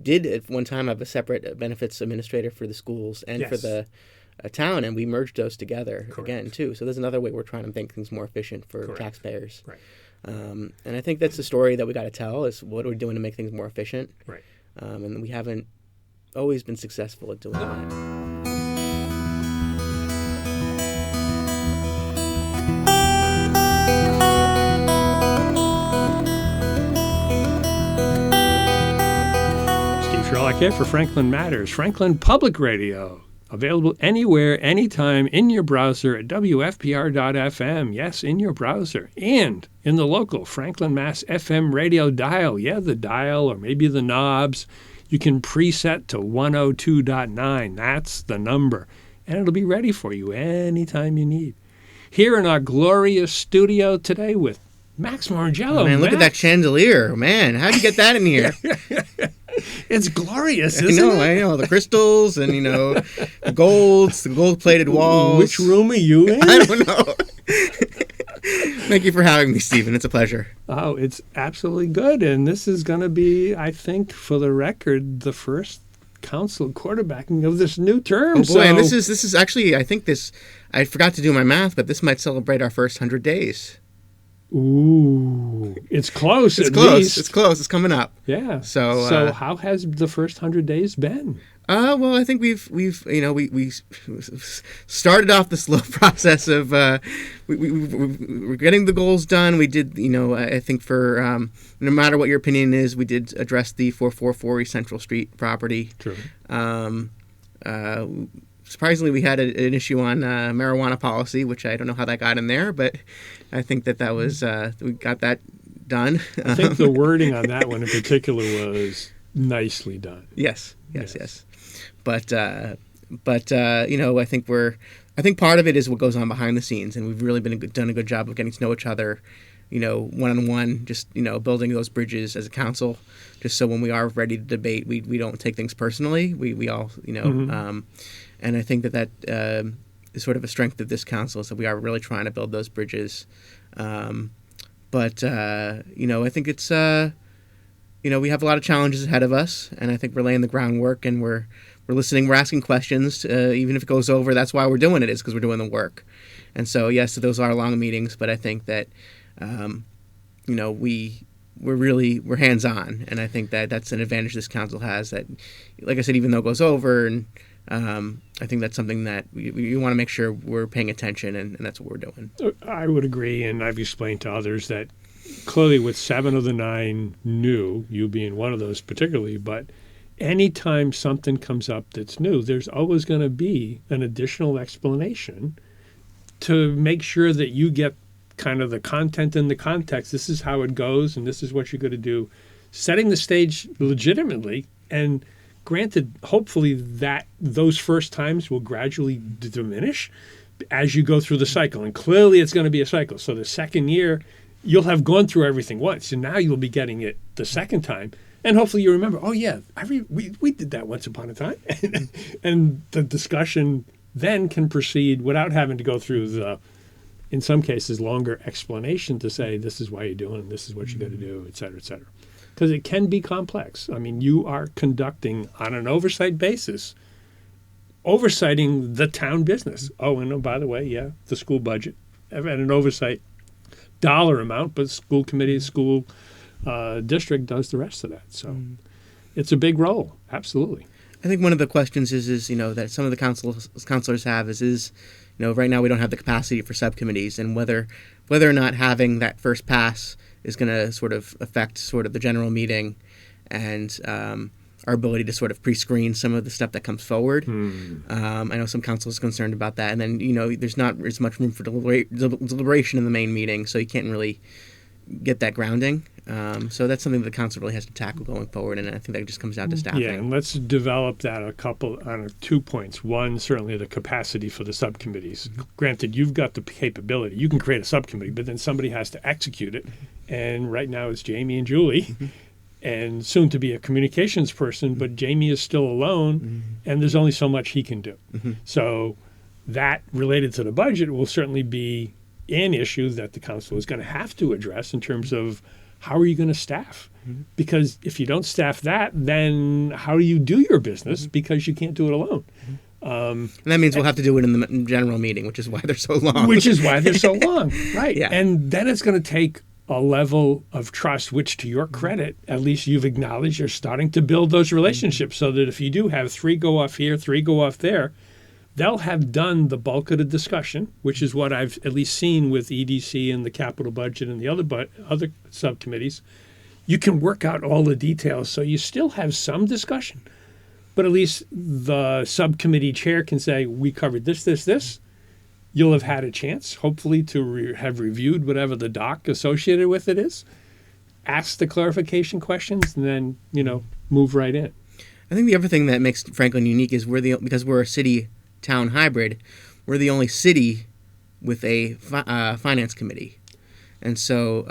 did at one time have a separate benefits administrator for the schools and for the town, and we merged those together again too. So there's another way we're trying to make things more efficient for taxpayers. Right. And I think that's the story that we got to tell, is what we're doing to make things more efficient. Right. And we haven't always been successful at doing that. Sherlock for Franklin Matters, Franklin Public Radio, available anywhere, anytime in your browser at WFPR.FM. Yes, in your browser. And in the local Franklin, Mass. FM radio dial. Yeah, the dial or maybe the knobs. You can preset to 102.9. That's the number. And it'll be ready for you anytime you need. Here in our glorious studio today with Max Morrongiello. Man, look at that chandelier. Man, how'd you get that in here? It's glorious, isn't it? I know. The crystals and, the gold-plated walls. Which room are you in? I don't know. Thank you for having me, Stephen. It's a pleasure. Oh, it's absolutely good. And this is going to be, I think, for the record, the first council quarterbacking of this new term. Oh, boy. And this is actually, I forgot to do my math, but this might celebrate our first 100 days. Ooh, it's close. It's close. It's close. It's coming up. Yeah. So how has the first 100 days been? Well, I think we started off the slow process of we're getting the goals done. We did, I think for no matter what your opinion is, we did address the 444 East Central Street property. True. Surprisingly, we had an issue on marijuana policy, which I don't know how that got in there, but I think that was we got that done. I think the wording on that one in particular was nicely done. Yes. But I think part of it is what goes on behind the scenes, and we've really done a good job of getting to know each other, one-on-one, just, building those bridges as a council, just so when we are ready to debate, we don't take things personally. We all, and I think that is sort of a strength of this council, is that we are really trying to build those bridges. I think it's, we have a lot of challenges ahead of us, and I think we're laying the groundwork, and we're listening, we're asking questions, even if it goes over. That's why we're doing it, is because we're doing the work. And so, yes, those are long meetings, but I think that, we're hands-on, and I think that that's an advantage this council has, that, like I said, even though it goes over, and I think that's something that we want to make sure we're paying attention, and that's what we're doing. I would agree, and I've explained to others that clearly with 7 of the 9 new, you being one of those particularly, but anytime something comes up that's new, there's always going to be an additional explanation to make sure that you get kind of the content and the context. This is how it goes, and this is what you're going to do. Setting the stage legitimately, and granted, hopefully that those first times will gradually diminish as you go through the cycle. And clearly it's going to be a cycle. So the second year, you'll have gone through everything once, and now you'll be getting it the second time. And hopefully you remember, oh, yeah, we did that once upon a time. And the discussion then can proceed without having to go through the, in some cases, longer explanation to say, this is why you're doing it, this is what you got to do, et cetera, et cetera. Because it can be complex. I mean, you are conducting, on an oversight basis, oversighting the town business. Oh, and by the way, yeah, the school budget. I've had an oversight dollar amount, but school committee, school district does the rest of that. So it's a big role, absolutely. I think one of the questions is that some of the councilors have is right now we don't have the capacity for subcommittees, and whether or not having that first pass is going to sort of affect sort of the general meeting and our ability to sort of pre-screen some of the stuff that comes forward. I know some council is concerned about that. And then, there's not as much room for deliberation in the main meeting, so you can't really get that grounding. So that's something that the council really has to tackle going forward, and I think that just comes down to staffing. Yeah, and let's develop that on 2 points. One, certainly the capacity for the subcommittees. Granted, you've got the capability. You can create a subcommittee, but then somebody has to execute it. And right now it's Jamie and Julie, and soon to be a communications person, but Jamie is still alone, and there's only so much he can do. So that, related to the budget, will certainly be an issue that the council is going to have to address in terms of how are you going to staff? Because if you don't staff that, then how do you do your business? Because you can't do it alone. And that means we'll have to do it in the general meeting, which is why they're so long. Which is why they're so long, right? Yeah. And then it's going to take a level of trust, which to your credit, at least you've acknowledged you're starting to build those relationships so that if you do have 3 go off here, 3 go off there, they'll have done the bulk of the discussion, which is what I've at least seen with EDC and the capital budget and the other subcommittees. You can work out all the details, so you still have some discussion. But at least the subcommittee chair can say, we covered this, this, this. You'll have had a chance, hopefully, to have reviewed whatever the doc associated with it is, ask the clarification questions, and then, move right in. I think the other thing that makes Franklin unique is because we're a city-town hybrid, we're the only city with a finance committee. And so,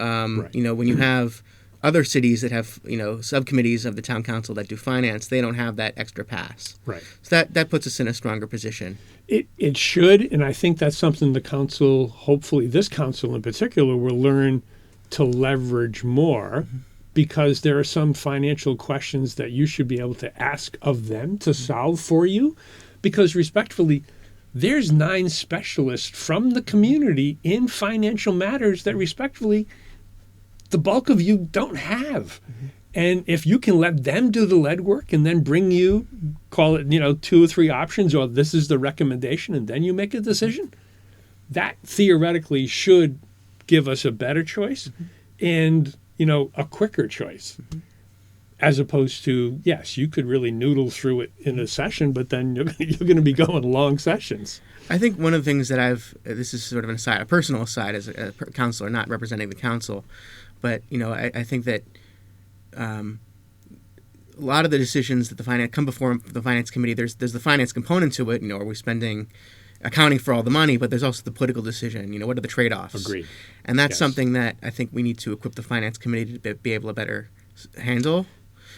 when you have other cities that have, subcommittees of the town council that do finance, they don't have that extra pass. Right. So that puts us in a stronger position. It should, and I think that's something the council, hopefully this council in particular, will learn to leverage more, because there are some financial questions that you should be able to ask of them to solve for you, because respectfully, there's 9 specialists from the community in financial matters that respectfully the bulk of you don't have. And if you can let them do the lead work and then bring you, call it, 2 or 3 options, or this is the recommendation, and then you make a decision, that theoretically should give us a better choice and, a quicker choice. As opposed to, yes, you could really noodle through it in a session, but then you're going to be going long sessions. I think one of the things that this is sort of an aside, a personal aside as a counselor, not representing the council, but, I think that a lot of the decisions that come before the finance committee, there's the finance component to it. Are we accounting for all the money? But there's also the political decision. What are the trade-offs? Agreed. And that's something that I think we need to equip the finance committee to be able to better handle.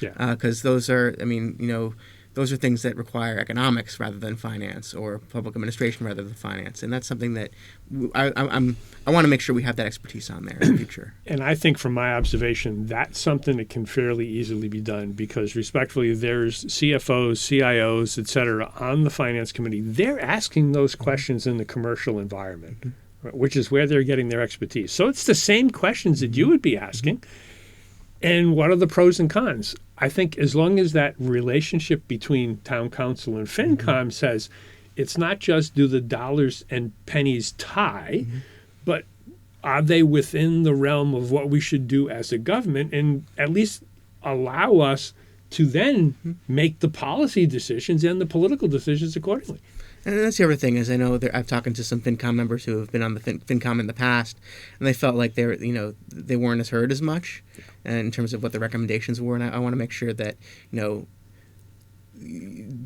Yeah. Because those are things that require economics rather than finance, or public administration rather than finance, and that's something that I want to make sure we have that expertise on there in the future. And I think, from my observation, that's something that can fairly easily be done, because respectfully, there's CFOs, CIOs, et cetera, on the finance committee. They're asking those questions in the commercial environment, which is where they're getting their expertise. So it's the same questions that you would be asking. And what are the pros and cons? I think as long as that relationship between town council and FinCom says it's not just do the dollars and pennies tie, but are they within the realm of what we should do as a government, and at least allow us to then make the policy decisions and the political decisions accordingly. And that's the other thing is I know I've talked to some FinCom members who have been on the FinCom in the past, and they felt like they weren't as heard as much in terms of what the recommendations were. And I want to make sure that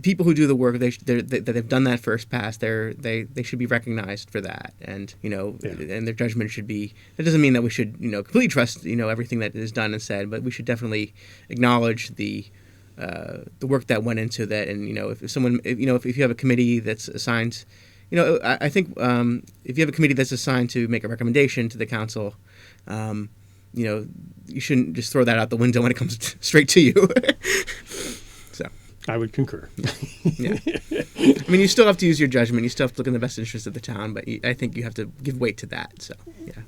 people who do the work that they've done that first pass, they should be recognized for that, and and their judgment should be. That doesn't mean that we should completely trust everything that is done and said, but we should definitely acknowledge the work that went into that. And if you have a committee that's assigned, I think if you have a committee that's assigned to make a recommendation to the council, you shouldn't just throw that out the window when it comes straight to you. So I would concur. Yeah, I mean, you still have to use your judgment. You still have to look in the best interest of the town, but I think you have to give weight to that. So yeah,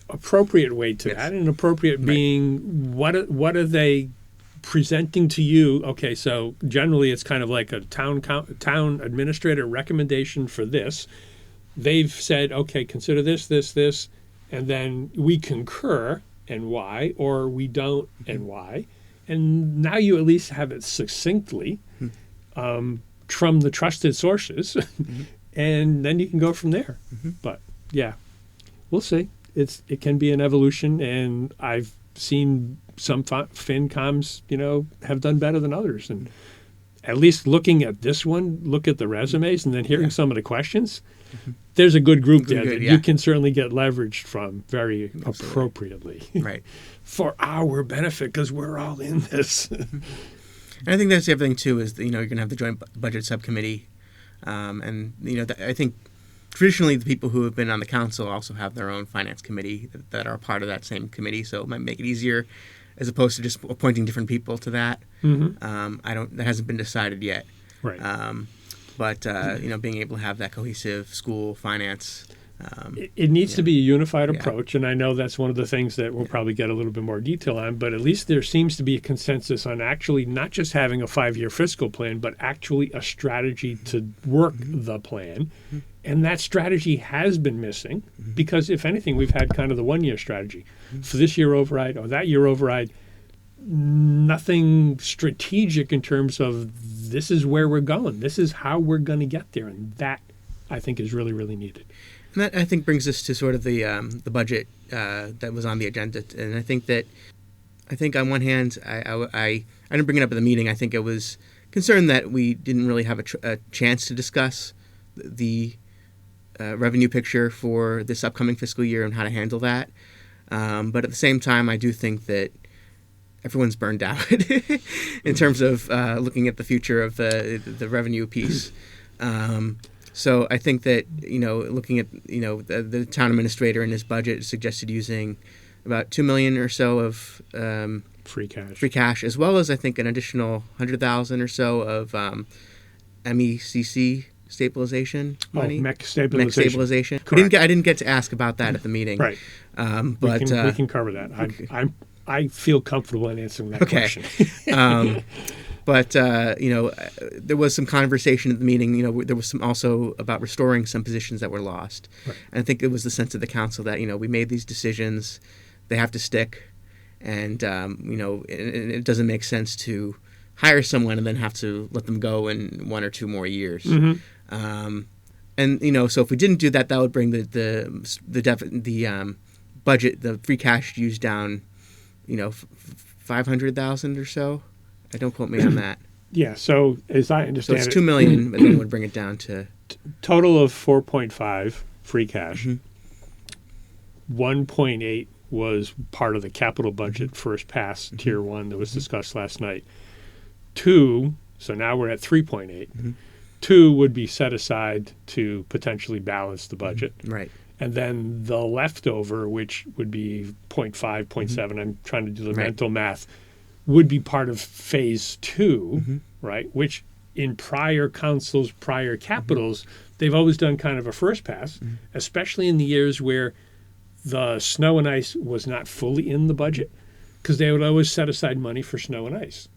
appropriate weight to that, and appropriate being what are they presenting to you? Okay, so generally it's kind of like a town administrator recommendation for this. They've said, okay, consider this, this, this, and then we concur and why, or we don't and why. And now you at least have it succinctly from the trusted sources, and then you can go from there. But yeah, we'll see. It can be an evolution, and I've seen some FinComs, have done better than others. And at least looking at this one, look at the resumes, and then hearing some of the questions, there's a good group there that you can certainly get leveraged from very appropriately. Right. For our benefit, because we're all in this. And I think that's the other thing, too, is you're going to have the joint budget subcommittee. And, I think traditionally the people who have been on the council also have their own finance committee that are part of that same committee, so it might make it easier as opposed to just appointing different people to that. That hasn't been decided yet. Right. But being able to have that cohesive school finance. It needs to be a unified approach, and I know that's one of the things that we'll probably get a little bit more detail on, but at least there seems to be a consensus on actually not just having a 5-year fiscal plan, but actually a strategy to work the plan. And that strategy has been missing because, if anything, we've had kind of the 1-year strategy. For this year override or that year override, nothing strategic in terms of this is where we're going. This is how we're going to get there. And that, I think, is really, really needed. And that, I think, brings us to sort of the budget that was on the agenda. And I think on one hand, I didn't bring it up at the meeting. I think I was concerned that we didn't really have a chance to discuss the revenue picture for this upcoming fiscal year and how to handle that. But at the same time, I do think that everyone's burned out in terms of looking at the future of the revenue piece. So I think that, looking at, the town administrator in his budget suggested using about $2 million or so of free cash, as well as I think an additional $100,000 or so of MECC stabilization money. MEC stabilization. I didn't get to ask about that at the meeting. Right. But we can cover that. Okay. I feel comfortable in answering that question. But there was some conversation at the meeting. There was some also about restoring some positions that were lost. Right. And I think it was the sense of the council that we made these decisions, they have to stick, and it doesn't make sense to hire someone and then have to let them go in 1 or 2 more years. So if we didn't do that, that would bring the budget, the free cash used down, $500,000 or so. Don't quote me on that. Yeah. So as I understand it's $2 million, but then it would bring it down to total of 4.5 free cash. 1.8 was part of the capital budget first pass tier 1 that was discussed last night. 2, so now we're at 3.8. 2 would be set aside to potentially balance the budget. Right. And then the leftover, which would be 0.5, 0.7, I'm trying to do the mental math, would be part of phase 2, right? Which in prior councils, prior capitals, they've always done kind of a first pass, especially in the years where the snow and ice was not fully in the budget, because they would always set aside money for snow and ice.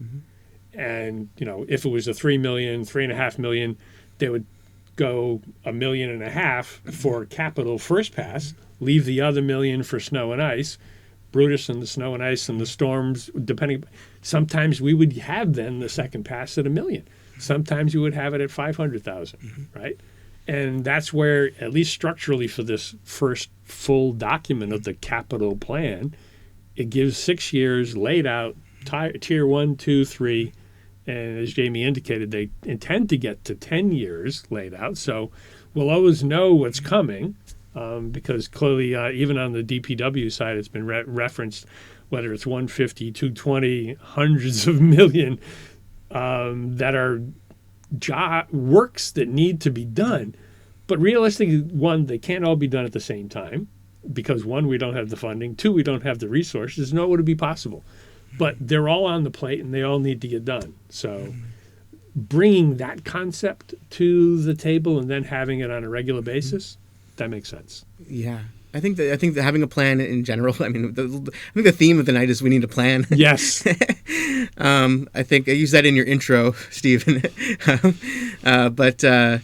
And, if it was a $3 million, $3.5 million, they would go $1.5 million for capital first pass, leave the other $1 million for snow and ice, Brutus and the snow and ice and the storms, depending. Sometimes we would have then the second pass at $1 million. Sometimes we would have it at 500,000, right? And that's where, at least structurally for this first full document of the capital plan, it gives 6 years laid out, tier 1, 2, 3, and as Jamie indicated, they intend to get to 10 years laid out. So we'll always know what's coming. Because clearly, even on the DPW side, it's been referenced, whether it's 150, 220, hundreds of million that are works that need to be done. But realistically, 1, they can't all be done at the same time because 1, we don't have the funding. 2, we don't have the resources. Nor would it be possible. But they're all on the plate and they all need to get done. So bringing that concept to the table and then having it on a regular basis, that makes sense. Yeah. I think that having a plan in general, I think the theme of the night is we need a plan. Yes. I think I used that in your intro, Stephen. But I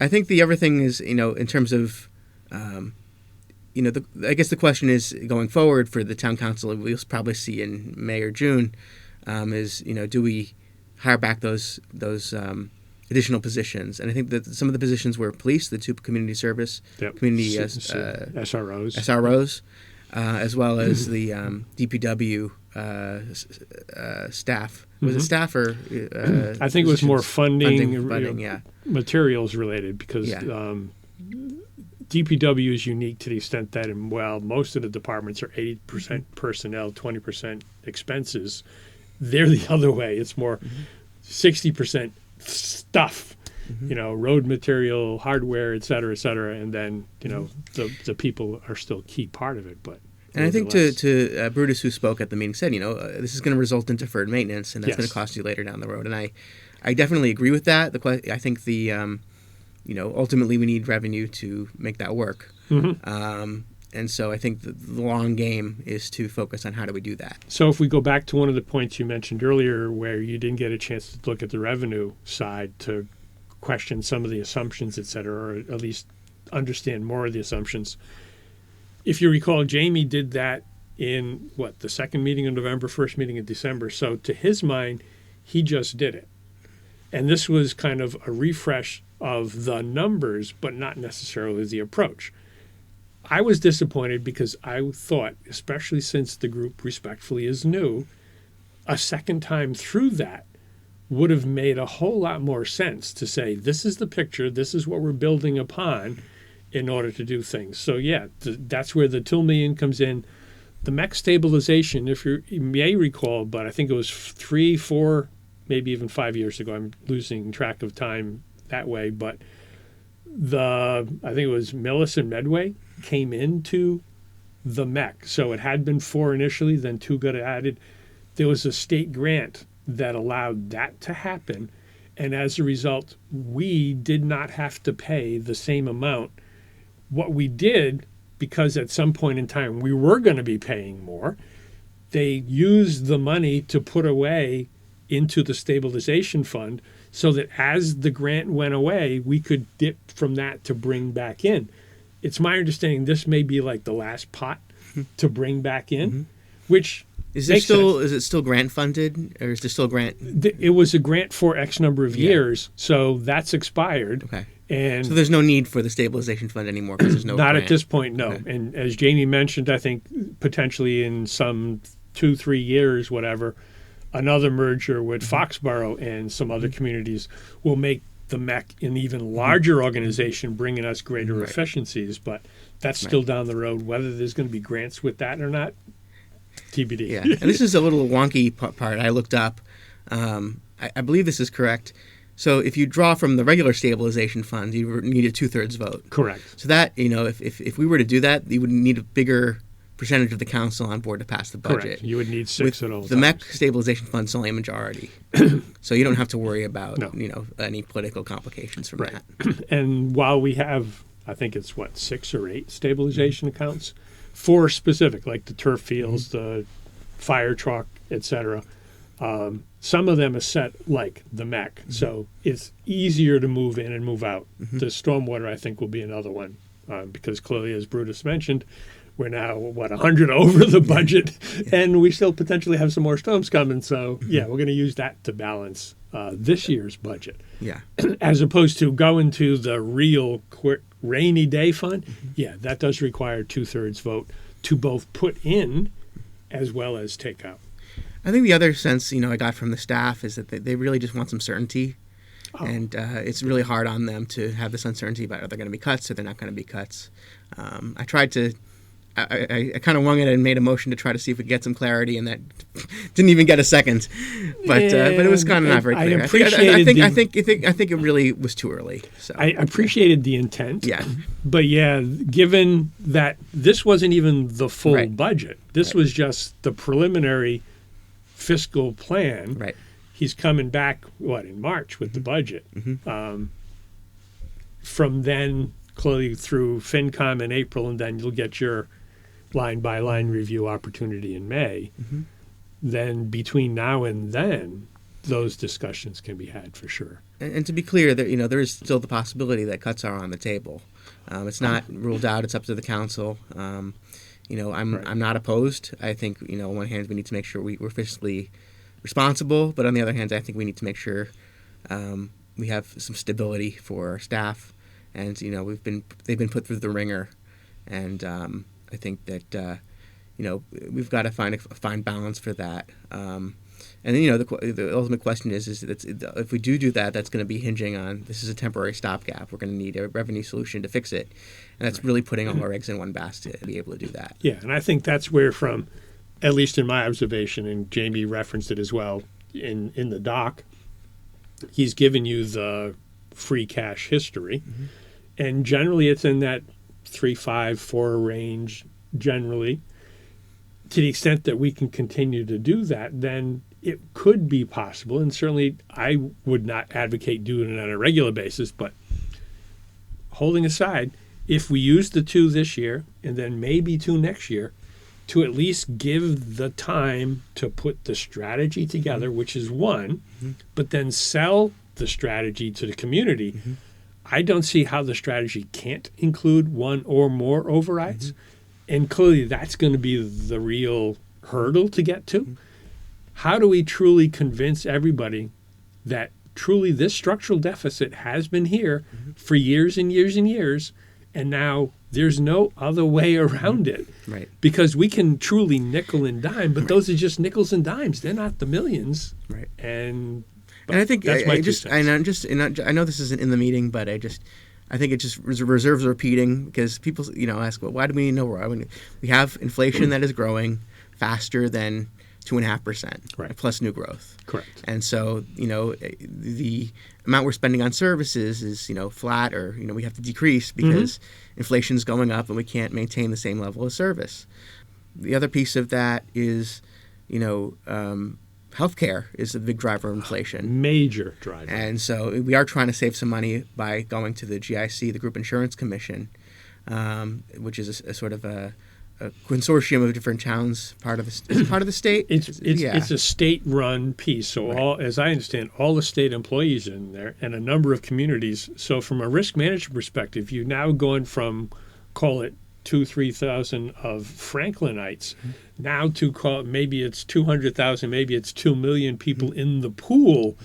think the other thing is, in terms of, I guess the question is going forward for the town council, we'll probably see in May or June, is, do we hire back those additional positions? And I think that some of the positions were police, the 2 community service, community SROs, as well as the DPW staff. Was it staff or? I think it was more funding materials related because DPW is unique to the extent that, while most of the departments are 80% personnel, 20% expenses, they're the other way. It's more 60% stuff. road material, hardware, et cetera, and then the people are still a key part of it. But and I think to Brutus, who spoke at the meeting, said this is going to result in deferred maintenance, and that's going to cost you later down the road. And I definitely agree with that. I think ultimately we need revenue to make that work. And so I think the long game is to focus on how do we do that. So if we go back to one of the points you mentioned earlier where you didn't get a chance to look at the revenue side to question some of the assumptions, et cetera, or at least understand more of the assumptions. If you recall, Jamie did that in, the second meeting in November, first meeting in December. So to his mind, he just did it. And this was kind of a refresh of the numbers, but not necessarily the approach. I was disappointed because I thought, especially since the group respectfully is new, a second time through that would have made a whole lot more sense to say, this is the picture, this is what we're building upon in order to do things. So that's where the $2 million comes in. The MEC stabilization, if you may recall, but I think it was 3, 4, maybe even 5 years ago. I'm losing track of time that way, but I think it was Millis and Medway came into the MEC. So it had been 4 initially, then 2 got added. There was a state grant that allowed that to happen. And as a result, we did not have to pay the same amount. What we did, because at some point in time we were going to be paying more, they used the money to put away into the stabilization fund so that as the grant went away, we could dip from that to bring back in. It's my understanding this may be like the last pot to bring back in, which is it still grant funded, or is there still grant? It was a grant for X number of years, so that's expired. Okay. And so there's no need for the stabilization fund anymore because there's no not grant. At this point, no. Okay. And as Jamie mentioned, I think potentially in some 2-3 years, whatever, another merger with Foxborough and some other communities will make the MEC an even larger organization, bringing us greater efficiencies. But that's still down the road. Whether there's going to be grants with that or not, TBD. Yeah, and this is a little wonky part. I looked up. I believe this is correct. So if you draw from the regular stabilization fund, you need a 2/3 vote. Correct. So that, if we were to do that, you would need a bigger percentage of the council on board to pass the budget. Correct. You would need 6 at all times. The MEC stabilization fund is only a majority. So you don't have to worry about any political complications from that. And while we have, I think it's 6 or 8 stabilization accounts for specific, like the turf fields, the fire truck, etc. Some of them are set like the MEC, so it's easier to move in and move out. The stormwater, I think, will be another one because clearly, as Brutus mentioned, we're now, 100 over the budget, and we still potentially have some more storms coming. So, we're going to use that to balance this year's budget. Yeah. As opposed to going to the real quick rainy day fund, that does require 2/3 vote to both put in as well as take out. I think the other sense, I got from the staff is that they really just want some certainty. And it's really hard on them to have this uncertainty about are there going to be cuts or they're not going to be cuts. I tried to... I kind of wung it and made a motion to try to see if we could get some clarity, and that didn't even get a second. But it was kind of not very clear. I think it really was too early. So I appreciated the intent. Yeah. But given that this wasn't even the full budget, this was just the preliminary fiscal plan. Right. He's coming back in March with the budget. From then, clearly through FinCom in April, and then you'll get your line-by-line review opportunity in May. Then between now and then, those discussions can be had for sure. And to be clear, there is still the possibility that cuts are on the table. It's not ruled out. It's up to the council. I'm not opposed. I think on one hand we need to make sure we're fiscally responsible, but on the other hand, I think we need to make sure we have some stability for our staff. And they've been put through the ringer, and I think that we've got to find a fine balance for that. And then the ultimate question is that if we do that, that's going to be hinging on this is a temporary stopgap. We're going to need a revenue solution to fix it, and that's really putting all our eggs in one basket to be able to do that. Yeah, and I think that's where, from at least in my observation, and Jamie referenced it as well in the doc, he's given you the free cash history. And generally it's in that 3, 5, 4 range generally. To the extent that we can continue to do that, then it could be possible. And certainly I would not advocate doing it on a regular basis, but holding aside, if we use the 2 this year and then maybe 2 next year, to at least give the time to put the strategy together, which is one, but then sell the strategy to the community. I don't see how the strategy can't include 1 or more overrides. And clearly that's going to be the real hurdle to get to. How do we truly convince everybody that truly this structural deficit has been here for years and years and years, and now there's no other way around it? Right. Because we can truly nickel and dime, but those are just nickels and dimes. They're not the millions. Right. And I think that's my I 2 just cents. I know this isn't in the meeting, but I think it just reserves repeating, because people ask, well, why do we know where we have inflation that is growing faster than 2.5% plus new growth. Correct. And so the amount we're spending on services is flat, or we have to decrease because inflation's going up and we can't maintain the same level of service. The other piece of that is healthcare is a big driver of inflation. Major driver. And so we are trying to save some money by going to the GIC, the Group Insurance Commission, which is a sort of a consortium of different towns, part of the state. It's a state-run piece. So as I understand, all the state employees in there and a number of communities. So from a risk management perspective, you're now going from, call it 2,000-3,000 of Franklinites, now to call maybe it's 200,000, maybe it's 2 million people in the pool.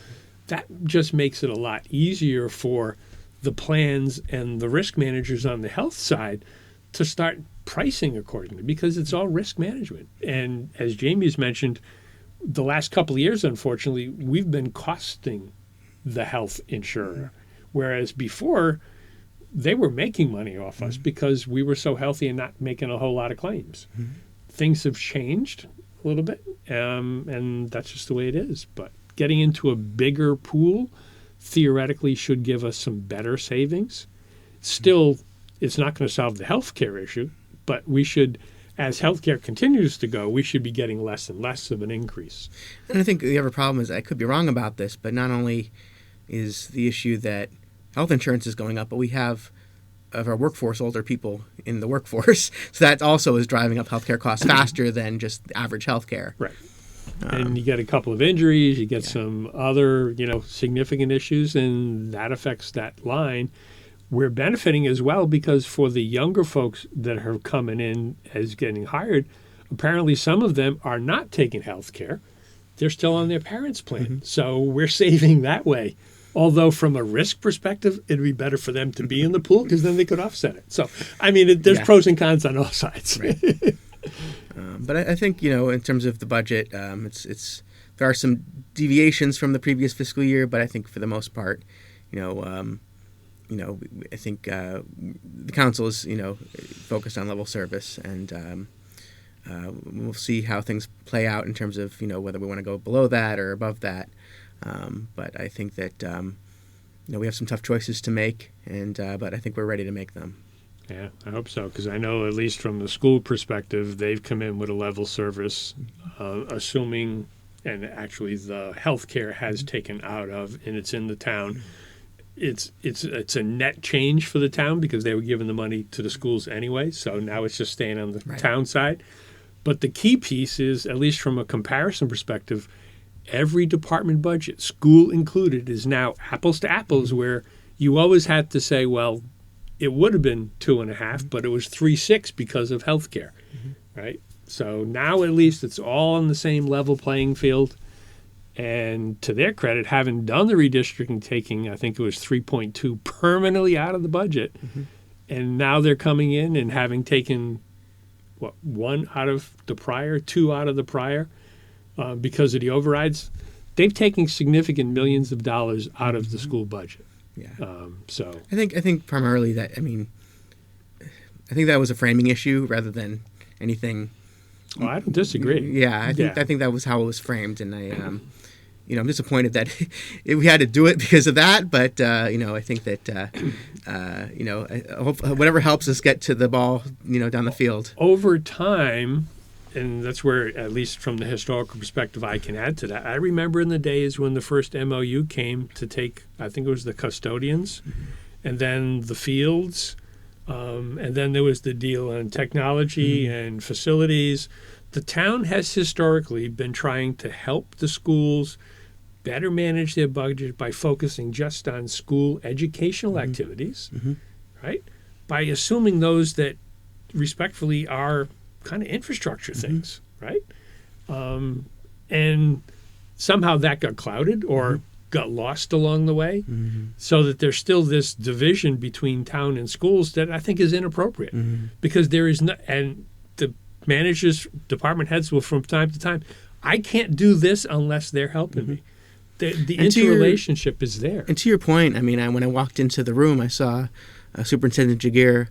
That just makes it a lot easier for the plans and the risk managers on the health side to start pricing accordingly, because it's all risk management. And as Jamie's mentioned, the last couple of years, unfortunately, we've been costing the health insurer, whereas before they were making money off us because we were so healthy and not making a whole lot of claims. Things have changed a little bit, and that's just the way it is. But getting into a bigger pool theoretically should give us some better savings. Still, it's not going to solve the healthcare issue, but we should, as healthcare continues to go, we should be getting less and less of an increase. And I think the other problem is, I could be wrong about this, but not only is the issue that health insurance is going up, but we have of our workforce older people in the workforce, so that also is driving up healthcare costs faster than just average healthcare. Right. And you get a couple of injuries, you get some other significant issues, and that affects that line. We're benefiting as well because for the younger folks that are coming in as getting hired, apparently some of them are not taking health care. They're still on their parents' plan. So we're saving that way. Although from a risk perspective, it'd be better for them to be in the pool because then they could offset it. So, I mean, there's pros and cons on all sides. Right. But I think, in terms of the budget, there are some deviations from the previous fiscal year, but I think for the most part, I think the council is, focused on level service, and we'll see how things play out in terms of, whether we want to go below that or above that. But I think that, we have some tough choices to make, but I think we're ready to make them. Yeah, I hope so, because I know at least from the school perspective, they've come in with a level service, assuming, and actually the healthcare has taken out of, and it's in the town. It's a net change for the town because they were giving the money to the schools anyway, so now it's just staying on the town side. But the key piece is, at least from a comparison perspective, every department budget, school included, is now apples to apples, where you always had to say, well, it would have been 2.5, but it was 3.6 because of healthcare, right? So now at least it's all on the same level playing field. And to their credit, having done the redistricting, taking, I think it was 3.2 permanently out of the budget, and now they're coming in and having taken, 1 out of the prior, 2 out of the prior, because of the overrides, they've taken significant millions of dollars out of the school budget. Yeah. So I think primarily that, I think that was a framing issue rather than anything. Well, I don't disagree. Yeah, I think that was how it was framed, and I'm disappointed that we had to do it because of that. But I think that I hope whatever helps us get to the ball, down the field. Over time, and that's where, at least from the historical perspective, I can add to that. I remember in the days when the first MOU came to take, I think it was the custodians, and then the fields, and then there was the deal on technology and facilities. The town has historically been trying to help the schools better manage their budget by focusing just on school educational activities, right? By assuming those that respectfully are kind of infrastructure things, right? And somehow that got clouded or got lost along the way, so that there's still this division between town and schools that I think is inappropriate, because there is no, and the managers, department heads will from time to time, I can't do this unless they're helping me. The interrelationship is there. And to your point, when I walked into the room, I saw Superintendent Jaguar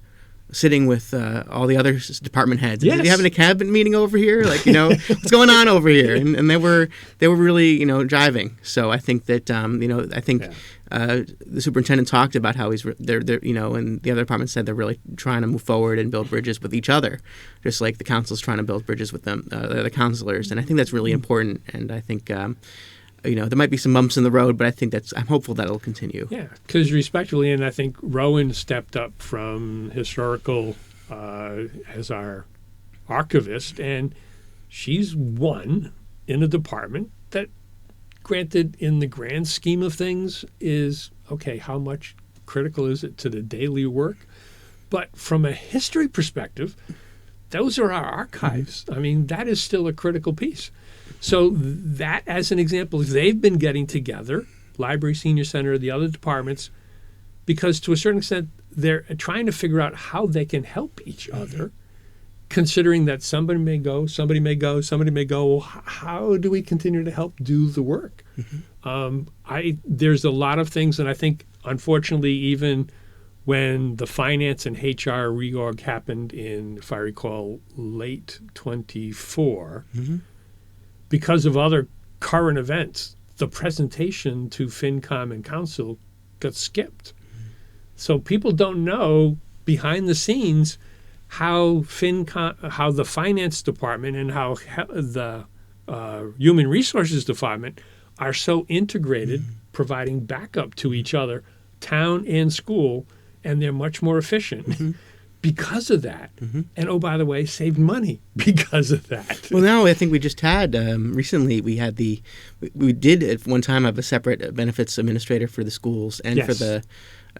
sitting with all the other department heads. Yes. Are you having a cabinet meeting over here? What's going on over here? And they were really, jiving. So I think that, the superintendent talked about how they're and the other departments said they're really trying to move forward and build bridges with each other, just like the council's trying to build bridges with them, the councilors. And I think that's really important. And I think, there might be some bumps in the road, but I'm hopeful that it'll continue. Yeah, because respectfully, and I think Rowan stepped up from historical as our archivist, and she's one in a department that, granted, in the grand scheme of things, is, okay, how much critical is it to the daily work? But from a history perspective, those are our archives. That is still a critical piece. So that, as an example, they've been getting together, Library, Senior Center, the other departments, because to a certain extent, they're trying to figure out how they can help each other, considering that somebody may go. Well, how do we continue to help do the work? There's a lot of things, and I think, unfortunately, even when the finance and HR reorg happened in, if I recall, late 24, because of other current events, the presentation to FinCom and Council got skipped. So people don't know behind the scenes how the finance department and how the human resources department are so integrated, providing backup to each other, town and school, and they're much more efficient. Because of that, and oh, by the way, saved money because of that. Well, now I think we just had recently we did at one time have a separate benefits administrator for the schools and for the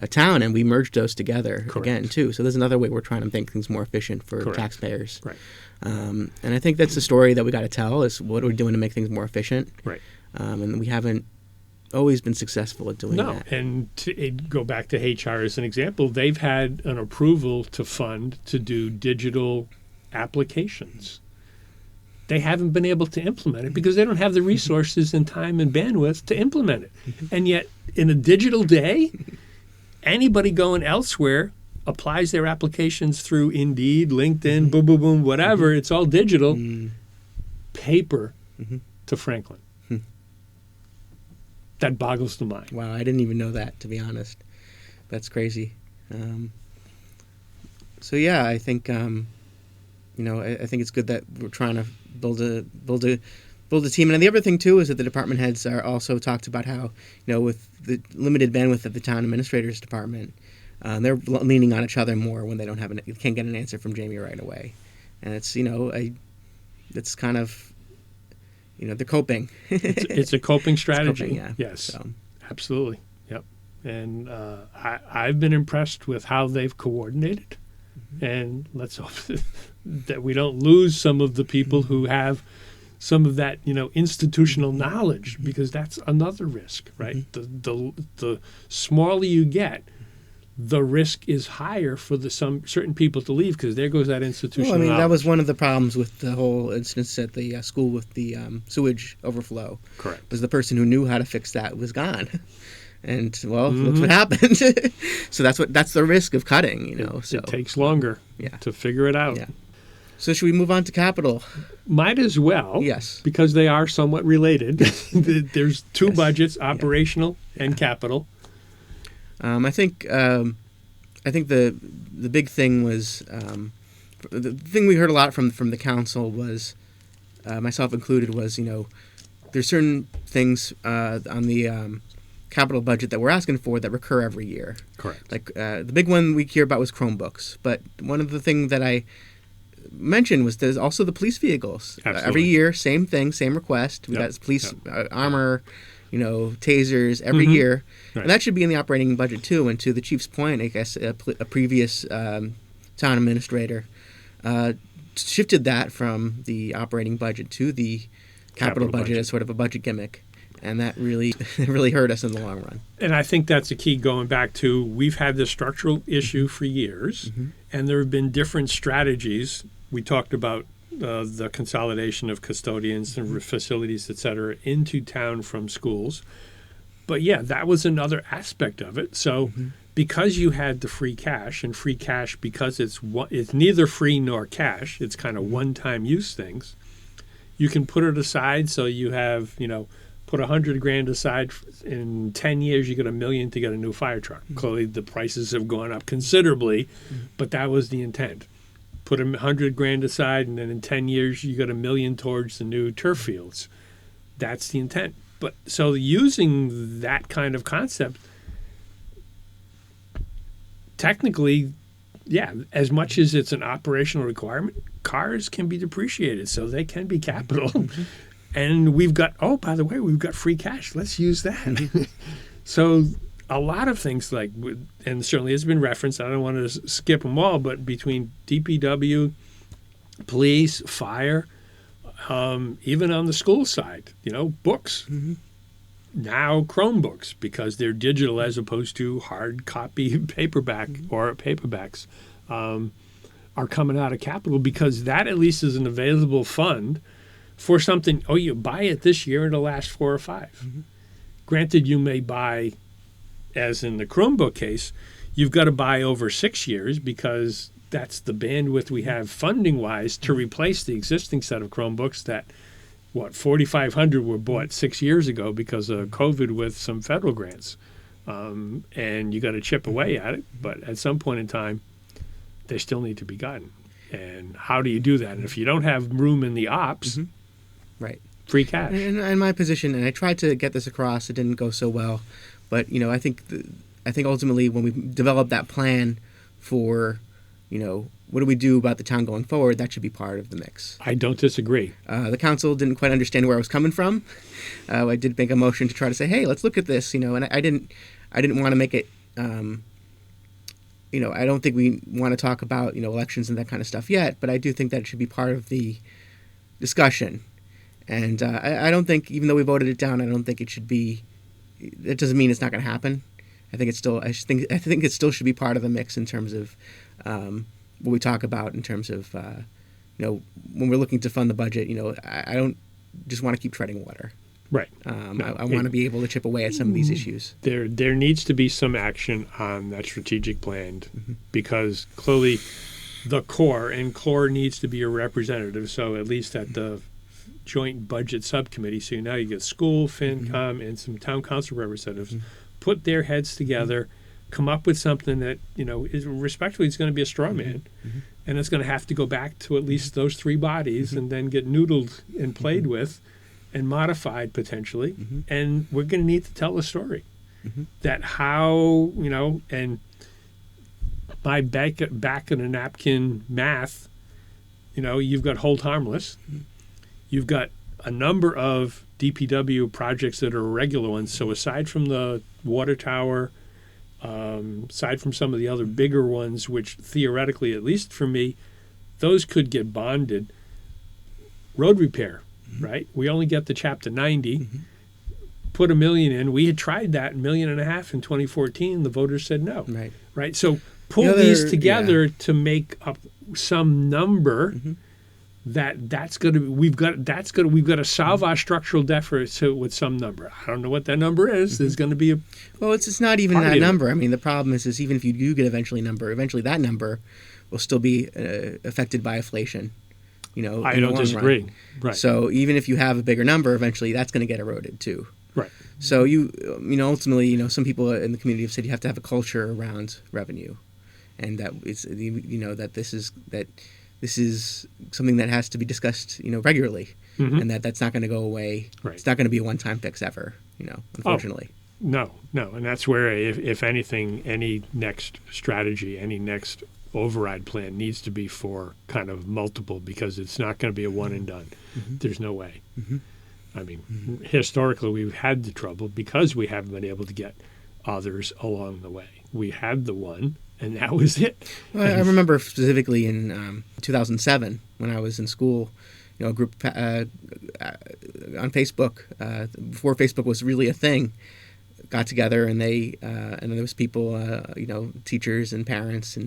town, and we merged those together again too. So there's another way we're trying to make things more efficient for taxpayers. Right. And I think that's the story that we got to tell, is what we're doing to make things more efficient. Right. And we haven't always been successful at doing that. And to go back to HR as an example, they've had an approval to fund to do digital applications. They haven't been able to implement it because they don't have the resources and time and bandwidth to implement it. And yet, in a digital day, anybody going elsewhere applies their applications through Indeed, LinkedIn, boom, boom, boom, whatever. It's all digital. Paper to Franklin. That boggles the mind. Wow, I didn't even know that, to be honest. That's crazy. So yeah, I think I think it's good that we're trying to build a team. And the other thing too is that the department heads are also talked about how with the limited bandwidth of the town administrators department, they're leaning on each other more when they can't get an answer from Jamie right away, and it's it's kind of. They're coping. It's a coping strategy. Coping, yeah. Yes, so. Absolutely. Yep. And I've been impressed with how they've coordinated. And let's hope that we don't lose some of the people who have some of that, institutional knowledge, because that's another risk, right? The smaller you get, the risk is higher for some certain people to leave, because there goes that institutional knowledge. That was one of the problems with the whole instance at the school with the sewage overflow. Correct. Was the person who knew how to fix that was gone. And, look what happened. So that's the risk of cutting, So it takes longer to figure it out. Yeah. So should we move on to capital? Might as well. Yes. Because they are somewhat related. There's two Yes. budgets, operational and capital. I think the big thing was the thing we heard a lot from the council was, myself included, was there's certain things on the capital budget that we're asking for that recur every year. Correct. Like the big one we hear about was Chromebooks, but one of the things that I mentioned was there's also the police vehicles. Absolutely. Every year, same thing, same request. We got police armor, tasers every year. Right. And that should be in the operating budget too. And to the chief's point, I guess a previous town administrator shifted that from the operating budget to the capital budget as sort of a budget gimmick. And that really hurt us in the long run. And I think that's the key, going back to, we've had this structural issue for years, and there have been different strategies. We talked about the consolidation of custodians and facilities, et cetera, into town from schools. But yeah, that was another aspect of it. So because you had the free cash, and free cash, because it's neither free nor cash, it's kind of one-time use things, you can put it aside. So you have, put $100,000 aside. In 10 years, you get $1 million to get a new fire truck. Clearly, the prices have gone up considerably, but that was the intent. Put $100,000 aside, and then in 10 years, you get $1 million towards the new turf fields. That's the intent. But so using that kind of concept, technically, yeah, as much as it's an operational requirement, cars can be depreciated, so they can be capital. And we've got, by the way, we've got free cash. Let's use that. So a lot of things and certainly it's been referenced, I don't want to skip them all, but between DPW, police, fire, even on the school side, books. Now Chromebooks, because they're digital as opposed to hard copy paperback or paperbacks, are coming out of capital, because that at least is an available fund for something. You buy it this year and it'll last 4 or 5. Granted, you may buy, as in the Chromebook case, you've got to buy over 6 years, because that's the bandwidth we have funding-wise to replace the existing set of Chromebooks that, 4,500 were bought 6 years ago because of COVID with some federal grants. And you got to chip away at it, but at some point in time, they still need to be gotten. And how do you do that? And if you don't have room in the ops, right, free cash. In my position, and I tried to get this across, it didn't go so well. But I think ultimately when we develop that plan for, what do we do about the town going forward, that should be part of the mix. I don't disagree. The council didn't quite understand where I was coming from. I did make a motion to try to say, hey, let's look at this, and I didn't want to make it. I don't think we want to talk about elections and that kind of stuff yet, but I do think that it should be part of the discussion. And I don't think, even though we voted it down, I don't think it should be. It doesn't mean it's not going to happen. I think it still should be part of the mix in terms of what we talk about in terms of when we're looking to fund the budget. I don't just want to keep treading water. Right. I want to be able to chip away at some of these issues. There needs to be some action on that strategic plan, because clearly the core needs to be a representative. So at least at the joint budget subcommittee, so now you get school, FinCom, and some town council representatives, put their heads together, come up with something that is respectfully, it's going to be a straw man, and it's going to have to go back to at least those 3 bodies, and then get noodled and played with and modified potentially, and we're going to need to tell a story that how and my back in a napkin math, you've got hold harmless. You've got a number of DPW projects that are regular ones. So aside from the water tower, aside from some of the other bigger ones, which theoretically, at least for me, those could get bonded. Road repair, right? We only get the Chapter 90. Put $1 million in. We had tried that $1.5 million in 2014. The voters said no. Right. So pull these together to make up some number. That's going to we've got to solve our structural deficit with some number. I don't know what that number is. There's going to be a it's not even that number. I mean, the problem is even if you do get eventually that number will still be affected by inflation. I in the don't long disagree. run. Right. So even if you have a bigger number, eventually that's going to get eroded too. Right. So ultimately, some people in the community have said you have to have a culture around revenue, and that it's that this is something that has to be discussed regularly, and that's not going to go away. Right. It's not going to be a one-time fix ever. Unfortunately. No, and that's where, if anything, any next strategy, any next override plan needs to be for kind of multiple, because it's not going to be a one and done. There's no way. I mean, historically, we've had the trouble because we haven't been able to get others along the way. We had the one, and that was it. Well, I remember specifically in 2007 when I was in school, a group on Facebook, before Facebook was really a thing, got together, and there was people, teachers and parents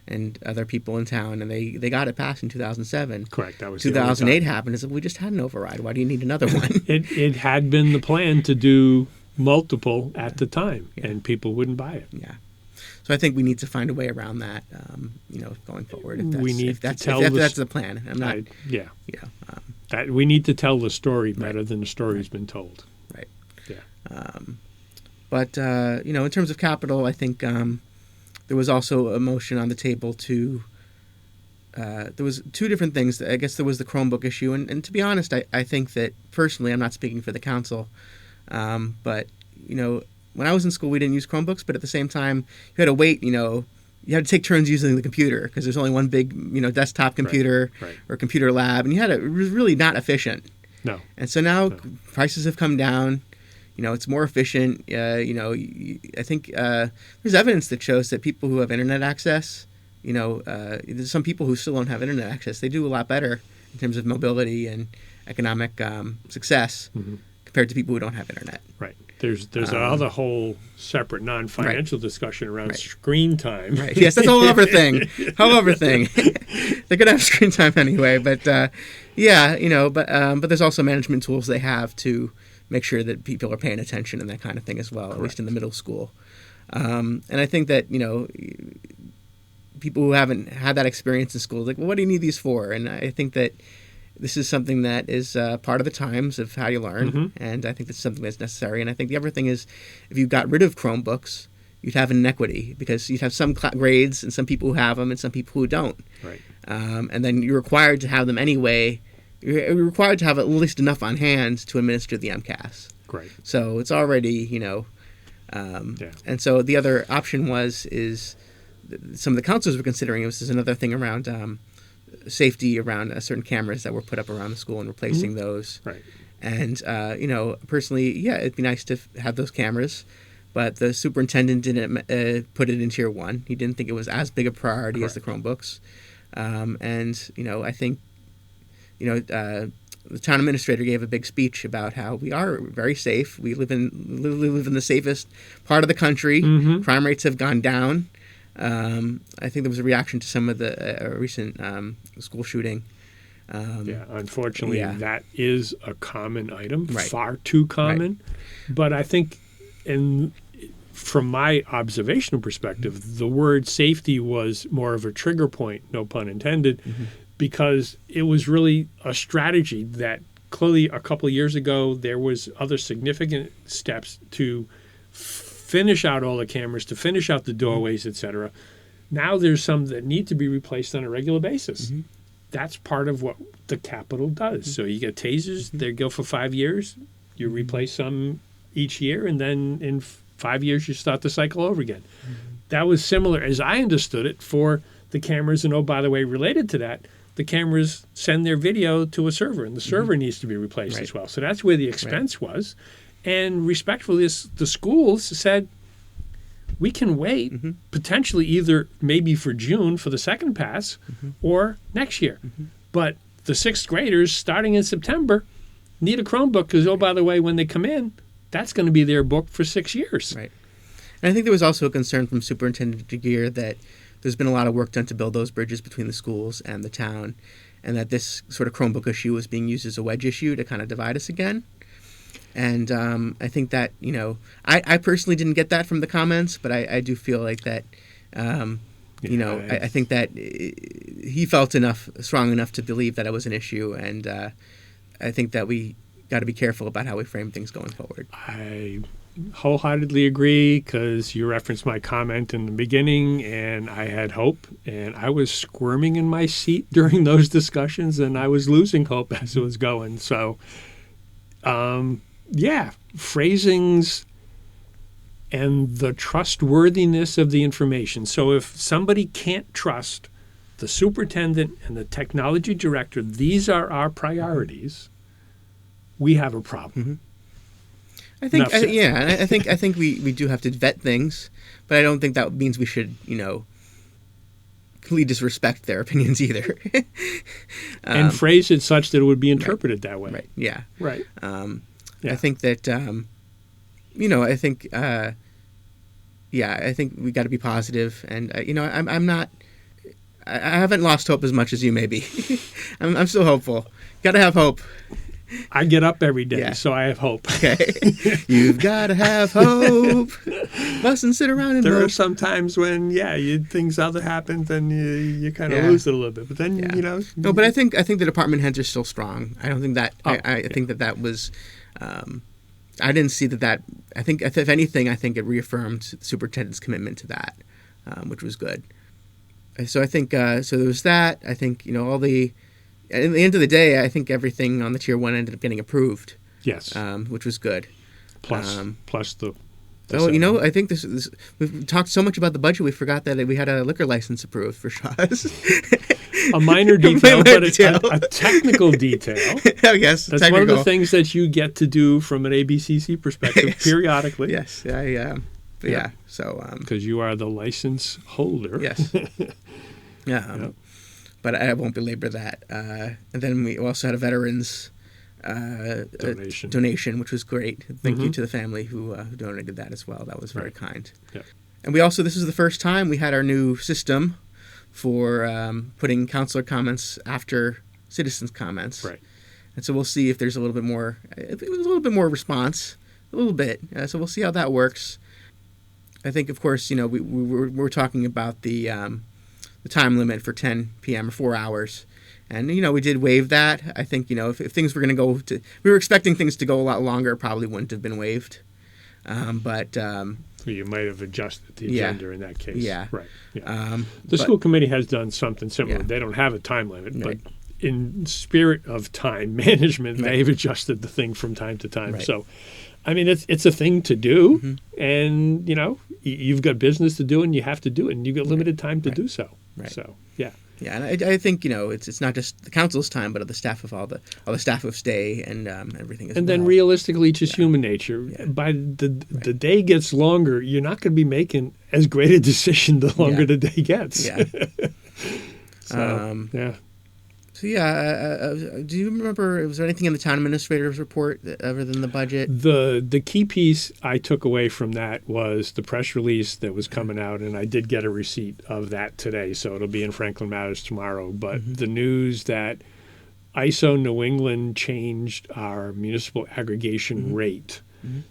and other people in town, and they got it passed in 2007. Correct. That was 2008 happened. It's like, we just had an override. Why do you need another one? It had been the plan to do multiple at the time, and people wouldn't buy it. Yeah. So I think we need to find a way around that, going forward. If that's the plan. I'm not. That we need to tell the story better than the story's been told. Right. Yeah. But in terms of capital, I think there was also a motion on the table to. There was two different things. I guess there was the Chromebook issue, and to be honest, I think that personally, I'm not speaking for the council, but when I was in school, we didn't use Chromebooks, but at the same time, you had to wait. You had to take turns using the computer because there's only one big desktop computer or computer lab, and it was really not efficient. No. And so now prices have come down. It's more efficient. I think there's evidence that shows that people who have internet access, there's some people who still don't have internet access. They do a lot better in terms of mobility and economic success compared to people who don't have internet. Right. There's another whole separate non-financial discussion around screen time. Right. Yes, that's a whole other thing. They're gonna have screen time anyway, but but there's also management tools they have to make sure that people are paying attention and that kind of thing as well, at least in the middle school. And I think that, people who haven't had that experience in school, like, well, what do you need these for? And I think that this is something that is part of the times of how you learn, and I think that's something that's necessary. And I think the other thing is, if you got rid of Chromebooks, you'd have inequity because you'd have some grades and some people who have them and some people who don't. Right. And then you're required to have them anyway. You're required to have at least enough on hand to administer the MCAS. Great. So it's already, and so the other option is some of the councilors were considering, this is another thing around safety around certain cameras that were put up around the school and replacing those. Right. And, personally, it'd be nice to have those cameras, but the superintendent didn't put it in tier 1. He didn't think it was as big a priority as the Chromebooks. I think, the town administrator gave a big speech about how we are very safe. We live in the safest part of the country. Crime rates have gone down. I think there was a reaction to some of the recent school shooting. Unfortunately, that is a common item, Right. far too common. Right. But I think, from my observational perspective, the word safety was more of a trigger point, no pun intended, because it was really a strategy that clearly a couple of years ago there was other significant steps to finish out all the cameras, to finish out the doorways, etc. Now there's some that need to be replaced on a regular basis. That's part of what the capital does. So you get tasers, they go for 5 years, you replace some each year, and then in 5 years you start the cycle over again. That was similar, as I understood it, for the cameras. And oh, by the way, related to that, the cameras send their video to a server, and the server needs to be replaced as well. So that's where the expense was. And respectfully, the schools said, we can wait potentially either maybe for June for the second pass or next year. But the sixth graders starting in September need a Chromebook because, oh, by the way, when they come in, that's going to be their book for 6 years. Right. And I think there was also a concern from Superintendent DeGear that there's been a lot of work done to build those bridges between the schools and the town, and that this sort of Chromebook issue was being used as a wedge issue to kind of divide us again. And I think that, I personally didn't get that from the comments, but I do feel like that, you know, I think that he felt strong enough to believe that it was an issue, and I think that we got to be careful about how we frame things going forward. I wholeheartedly agree, because you referenced my comment in the beginning, and I had hope, and I was squirming in my seat during those discussions, and I was losing hope as it was going. So, phrasings and the trustworthiness of the information. So if somebody can't trust the superintendent and the technology director, these are our priorities, we have a problem. I think, I think we do have to vet things, but I don't think that means we should, you know, completely disrespect their opinions either. And phrase it such that it would be interpreted that way. Right. Yeah. Right. I think that, you know, I think, I think we got to be positive, and you know, I haven't lost hope as much as you maybe. I'm still hopeful. Got to have hope. I get up every day, so I have hope. Okay. You've got to have hope. Mustn't sit around and There hope. are some times when, things other happen, then you kind of lose it a little bit. But then, you know. No, but I think the department heads are still strong. I don't think that, I think that was, I didn't see that, I think, if anything, I think it reaffirmed the superintendent's commitment to that, which was good. So I think, so there was that. I think, you know, at the end of the day, I think everything on the Tier 1 ended up getting approved. Yes. Which was good. Plus the you know, I think this we've talked so much about the budget, we forgot that we had a liquor license approved for Shaw's. A minor detail, but a technical detail. Oh, yes. That's technical. one of the things that you get to do from an ABCC perspective periodically. Yes. So because you are the license holder. Yes. But I won't belabor that. And then we also had a veterans donation, which was great. Thank you to the family who donated that as well. That was very kind. Yeah. And we also, this is the first time we had our new system for putting counselor comments after citizens' comments. Right. And so we'll see if there's a little bit more response, a little bit. So we'll see how that works. I think, of course, you know, we're talking about the time limit for 10 p.m. or 4 hours. And, you know, we did waive that. I think, you know, if things were going to go to... We were expecting things to go a lot longer. It probably wouldn't have been waived. You might have adjusted the agenda in that case. Yeah. Right. Yeah. The school committee has done something similar. Yeah. They don't have a time limit, but in spirit of time management, they've adjusted the thing from time to time. Right. So, I mean, it's a thing to do. And, you know, you've got business to do, and you have to do it, and you've got limited time to do so. Right. So, yeah. Yeah, and I think, you know, it's not just the council's time, but the staff of all the staff of stay and everything as well. And then realistically, it's just human nature. Yeah. By the day gets longer, you're not going to be making as great a decision the longer the day gets. Yeah. So, do you remember, was there anything in the town administrator's report other than the budget? The key piece I took away from that was the press release that was coming out, and I did get a receipt of that today, so it'll be in Franklin Matters tomorrow. But the news that ISO New England changed our municipal aggregation rate.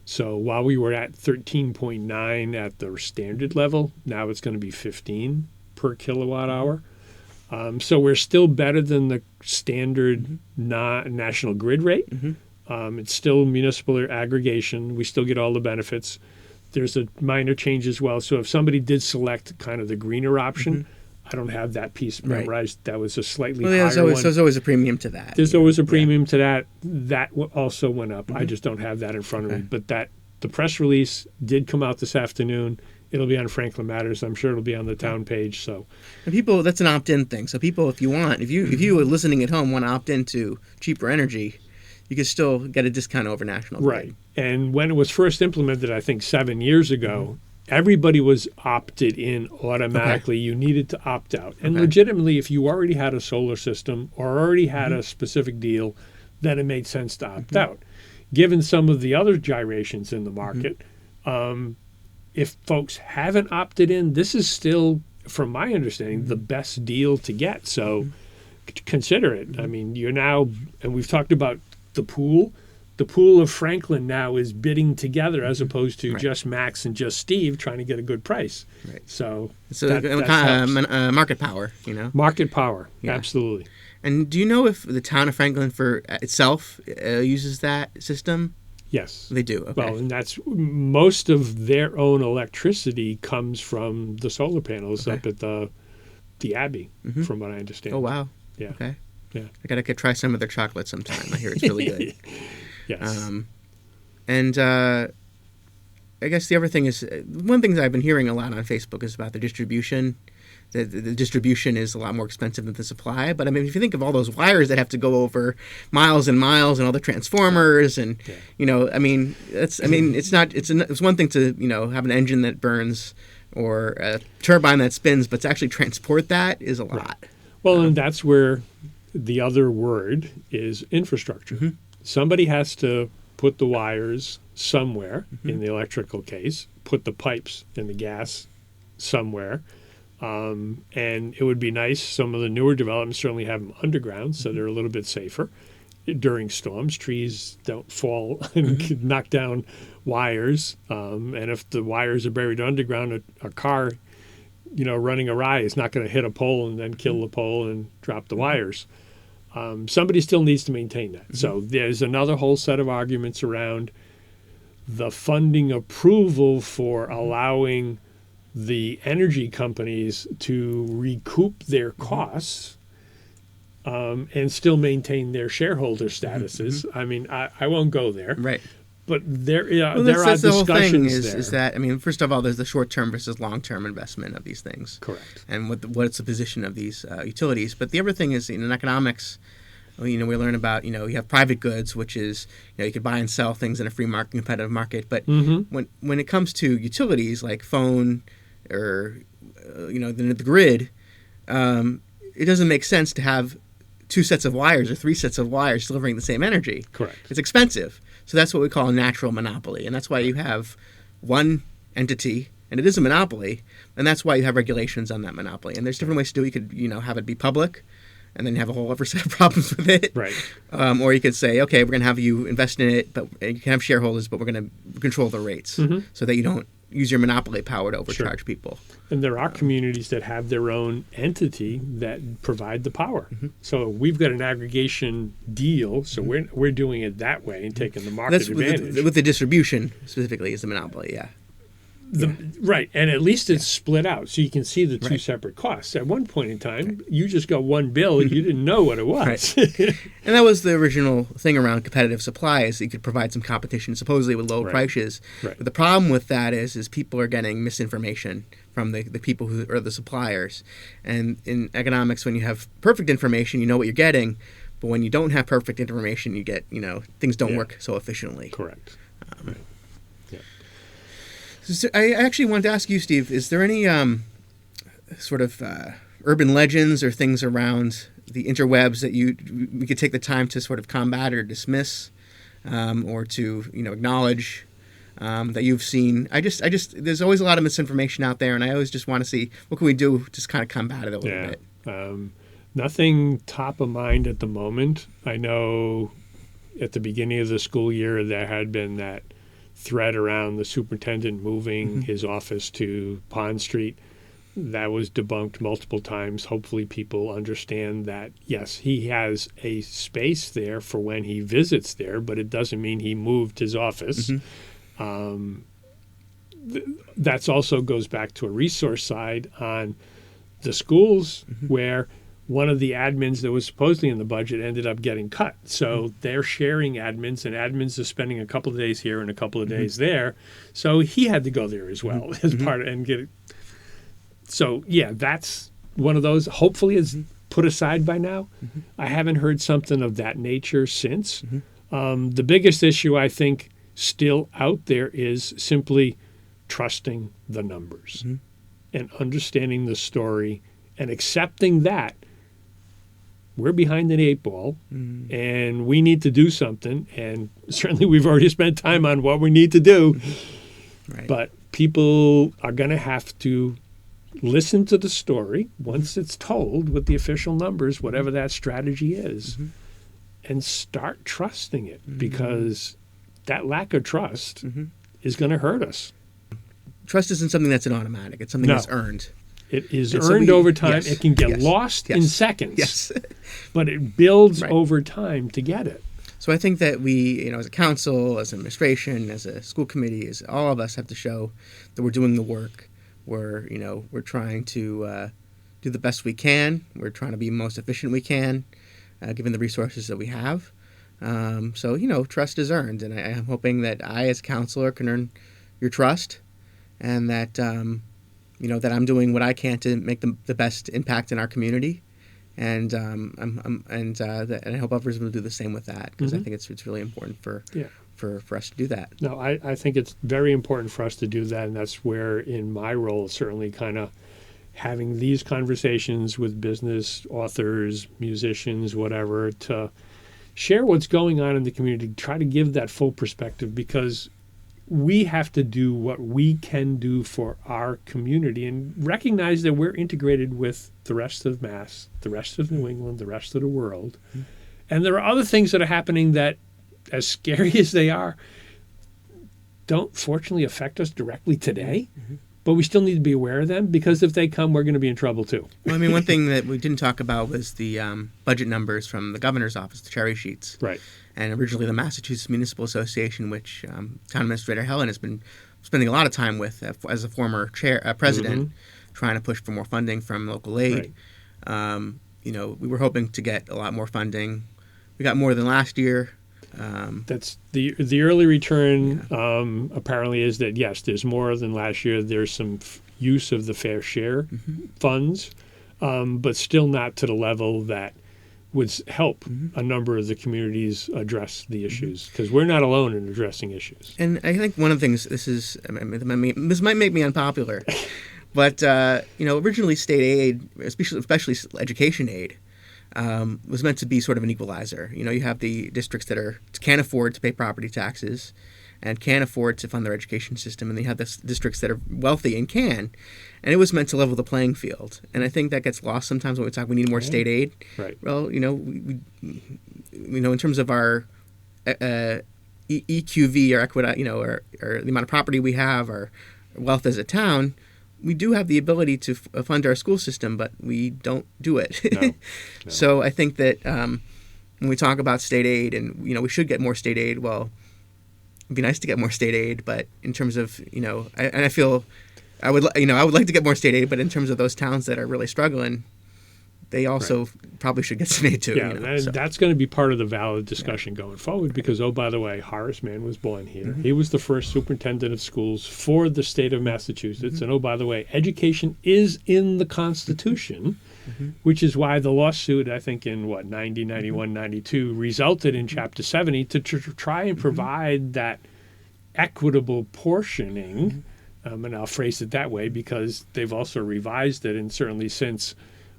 So while we were at 13.9 at the standard level, now it's going to be 15 per kilowatt hour. So we're still better than the standard national grid rate. It's still municipal aggregation. We still get all the benefits. There's a minor change as well. So if somebody did select kind of the greener option, I don't have that piece memorized. That was a slightly higher one. So there's always a premium to that. There's always a premium to that. That also went up. I just don't have that in front of me. But the press release did come out this afternoon. It'll be on Franklin Matters. I'm sure it'll be on the town page. So, and people, that's an opt-in thing. So people, if you are listening at home, want to opt into cheaper energy, you can still get a discount over national grid. Right. And when it was first implemented, I think 7 years ago, everybody was opted in automatically. You needed to opt out. And legitimately, if you already had a solar system or already had a specific deal, then it made sense to opt out. Given some of the other gyrations in the market, if folks haven't opted in, this is still, from my understanding, the best deal to get. So consider it. I mean, you're now, and we've talked about the pool, the pool of Franklin now is bidding together as opposed to Right. just Max and just Steve trying to get a good price. Right. So So market power, market power, Yeah. absolutely. And do you know if the town of Franklin for itself uses that system? Yes. They do. Okay. Well, and that's most of their own electricity comes from the solar panels Okay. up at the Abbey, from what I understand. Oh wow. Yeah. Okay. Yeah. I gotta try some of their chocolate sometime. I hear it's really good. Yes. And I guess the other thing is one thing that I've been hearing a lot on Facebook is about the distribution. The distribution is a lot more expensive than the supply. But I mean, if you think of all those wires that have to go over miles and miles and all the transformers and I mean, it's one thing to have an engine that burns or a turbine that spins, but to actually transport that is a lot. Well, and that's where the other word is infrastructure. Somebody has to put the wires somewhere, in the electrical case, put the pipes in the gas somewhere. And it would be nice, some of the newer developments certainly have them underground, so they're a little bit safer. During storms, trees don't fall and knock down wires. And if the wires are buried underground, a car, running awry is not going to hit a pole and then kill the pole and drop the wires. Somebody still needs to maintain that. So there's another whole set of arguments around the funding approval for allowing the energy companies to recoup their costs and still maintain their shareholder statuses. I mean, I won't go there. Right. But there Well, are that's the whole discussions thing there. is that, I mean, first of all, there's the short-term versus long-term investment of these things. Correct. And what's the position of these utilities. But the other thing is, in economics, we learn about, you have private goods, which is, you could buy and sell things in a free market, competitive market. But when it comes to utilities like phone or, the grid, it doesn't make sense to have two sets of wires or three sets of wires delivering the same energy. Correct. It's expensive. So that's what we call a natural monopoly. And that's why you have one entity, and it is a monopoly, and that's why you have regulations on that monopoly. And there's different ways to do it. You could, have it be public, and then have a whole other set of problems with it. Right. Or you could say, okay, we're going to have you invest in it, but you can have shareholders, but we're going to control the rates so that you don't use your monopoly power to overcharge people. And there are communities that have their own entity that provide the power. So we've got an aggregation deal, so we're doing it that way and taking the market advantage. With the distribution specifically is the monopoly, yeah. Right, and at least it's split out, so you can see the two separate costs. At one point in time, you just got one bill and you didn't know what it was. And that was the original thing around competitive supply, is you could provide some competition supposedly with low prices. Right. But the problem with that is people are getting misinformation from the people who are the suppliers. And in economics, when you have perfect information, you know what you're getting. But when you don't have perfect information, you get, things don't work so efficiently. Correct. So I actually wanted to ask you, Steve, is there any sort of urban legends or things around the interwebs that we could take the time to sort of combat or dismiss or to acknowledge that you've seen? I just there's always a lot of misinformation out there, and I always just want to see what can we do to just kind of combat it a little bit. Nothing top of mind at the moment. I know at the beginning of the school year there had been that thread around the superintendent moving his office to Pond Street. That was debunked multiple times. Hopefully people understand that, yes, he has a space there for when he visits there, but it doesn't mean he moved his office. That also goes back to a resource side on the schools where one of the admins that was supposedly in the budget ended up getting cut. So they're sharing admins, and admins are spending a couple of days here and a couple of days there. So he had to go there as well as part of, and get it. So, yeah, that's one of those. Hopefully it's put aside by now. I haven't heard something of that nature since. The biggest issue, I think, still out there is simply trusting the numbers and understanding the story and accepting that we're behind the 8 ball and we need to do something. And certainly we've already spent time on what we need to do. But people are going to have to listen to the story once it's told with the official numbers, whatever that strategy is, and start trusting it, because that lack of trust is going to hurt us. Trust isn't something that's an automatic. It's something that's earned. It is And so earned over time. yes, It can get yes, lost in yes, seconds, yes. but it builds Right. over time to get it. So I think that we, as a council, as an administration, as a school committee, as all of us have to show that we're doing the work. We're trying to do the best we can. We're trying to be most efficient we can, given the resources that we have. So trust is earned, and I'm hoping that I, as a counselor, can earn your trust, and that that I'm doing what I can to make the best impact in our community. And and I hope others will do the same with that, because I think it's really important for us to do that. No, I think it's very important for us to do that, and that's where, in my role, certainly kind of having these conversations with business, authors, musicians, whatever, to share what's going on in the community, try to give that full perspective, because we have to do what we can do for our community and recognize that we're integrated with the rest of Mass, the rest of New England, the rest of the world. And there are other things that are happening that, as scary as they are, don't fortunately affect us directly today. But we still need to be aware of them, because if they come, we're going to be in trouble too. Well, one thing that we didn't talk about was the budget numbers from the governor's office, the cherry sheets. Right. And originally the Massachusetts Municipal Association, which Town Administrator Helen has been spending a lot of time with as a former president, trying to push for more funding from local aid. Right. We were hoping to get a lot more funding. We got more than last year. That's the early return. Apparently is that, yes, there's more than last year. There's some use of the fair share funds, but still not to the level that would help a number of the communities address the issues, because we're not alone in addressing issues. And I think one of the things, this might make me unpopular, but originally state aid, especially education aid, was meant to be sort of an equalizer. You have the districts that can't afford to pay property taxes and can't afford to fund their education system, and then you have the districts that are wealthy and can. And it was meant to level the playing field. And I think that gets lost sometimes when we talk we need more state aid. Right. Well, we in terms of our EQV, or equity, or the amount of property we have, our wealth as a town, we do have the ability to fund our school system, but we don't do it. No. So I think that when we talk about state aid, and we should get more state aid, well, it'd be nice to get more state aid, but in terms of I feel I would like to get more state aid, but in terms of those towns that are really struggling, they also probably should get some aid too. Yeah, that's going to be part of the valid discussion going forward, because, oh, by the way, Horace Mann was born here. He was the first superintendent of schools for the state of Massachusetts. And, oh, by the way, education is in the Constitution, which is why the lawsuit, I think in 90, 91, 92, resulted in Chapter 70 to try and provide that equitable portioning. And I'll phrase it that way because they've also revised it, and certainly since